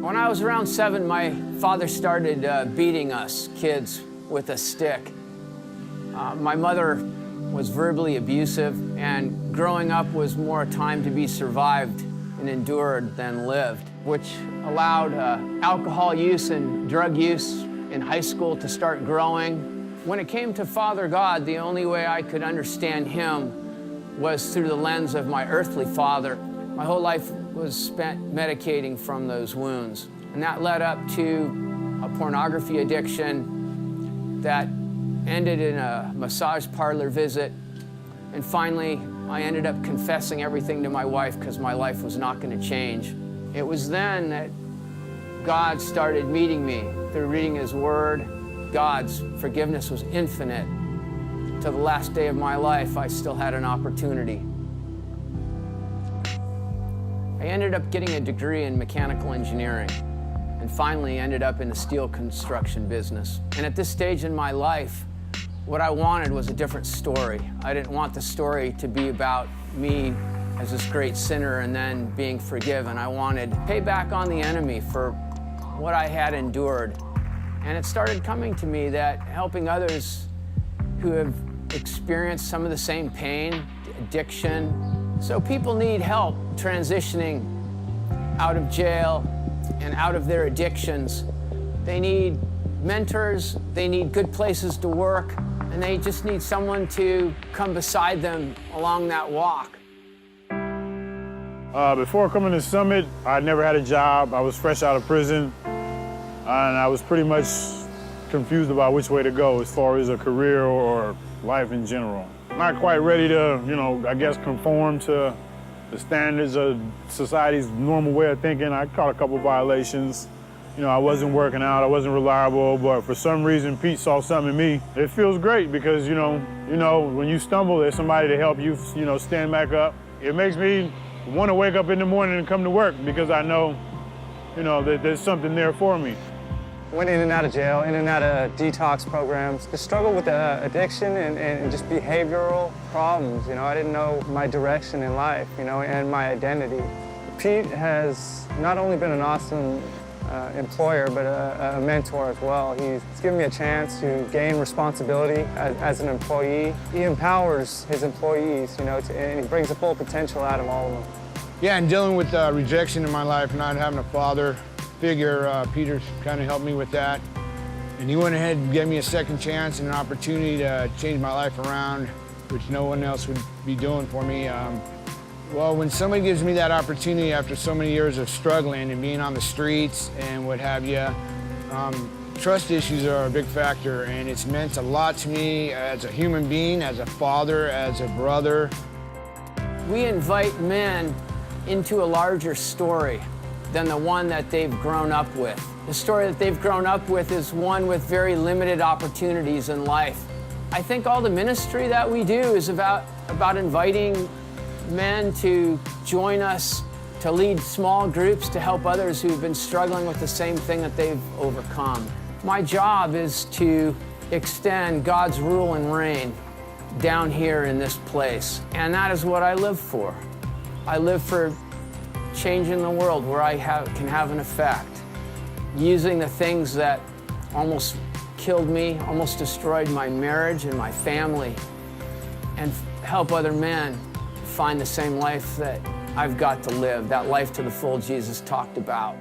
When I was around 7, my father started beating us kids with a stick. My mother was verbally abusive, and growing up was more a time to be survived and endured than lived, which allowed alcohol use and drug use in high school to start growing. When it came to Father God, the only way I could understand him was through the lens of my earthly father. My whole life was spent medicating from those wounds, and that led up to a pornography addiction that ended in a massage parlor visit, and finally I ended up confessing everything to my wife because my life was not going to change. It was then that God started meeting me through reading His Word. God's forgiveness was infinite. To the last day of my life, I still had an opportunity. I ended up getting a degree in mechanical engineering and finally ended up in the steel construction business. And at this stage in my life, what I wanted was a different story. I didn't want the story to be about me as this great sinner and then being forgiven. I wanted to pay back on the enemy for what I had endured. And it started coming to me that helping others who have experienced some of the same pain, addiction. So people need help transitioning out of jail and out of their addictions. They need mentors, they need good places to work, and they just need someone to come beside them along that walk. Before coming to Summit, I never had a job. I was fresh out of prison, and I was pretty much confused about which way to go as far as a career or life in general. Not quite ready to, I guess, conform to the standards of society's normal way of thinking. I caught a couple violations. I wasn't working out, I wasn't reliable, but for some reason, Pete saw something in me. It feels great because, when you stumble, there's somebody to help you, stand back up. It makes me want to wake up in the morning and come to work because I know, that there's something there for me. Went in and out of jail, in and out of detox programs. Just struggled with addiction and just behavioral problems. I didn't know my direction in life, and my identity. Pete has not only been an awesome employer, but a mentor as well. He's given me a chance to gain responsibility as an employee. He empowers his employees, and he brings the full potential out of all of them. Yeah, and dealing with rejection in my life, not having a father figure, Peter kind of helped me with that. And he went ahead and gave me a second chance and an opportunity to change my life around, which no one else would be doing for me. Well, when somebody gives me that opportunity after so many years of struggling and being on the streets and what have you, trust issues are a big factor, and it's meant a lot to me as a human being, as a father, as a brother. We invite men into a larger story than the one that they've grown up with. The story that they've grown up with is one with very limited opportunities in life. I think all the ministry that we do is about inviting men to join us, to lead small groups, to help others who've been struggling with the same thing that they've overcome. My job is to extend God's rule and reign down here in this place, and that is what I live for. I live for changing the world where I can have an effect, using the things that almost killed me, almost destroyed my marriage and my family, and help other men find the same life that I've got to live, that life to the full Jesus talked about.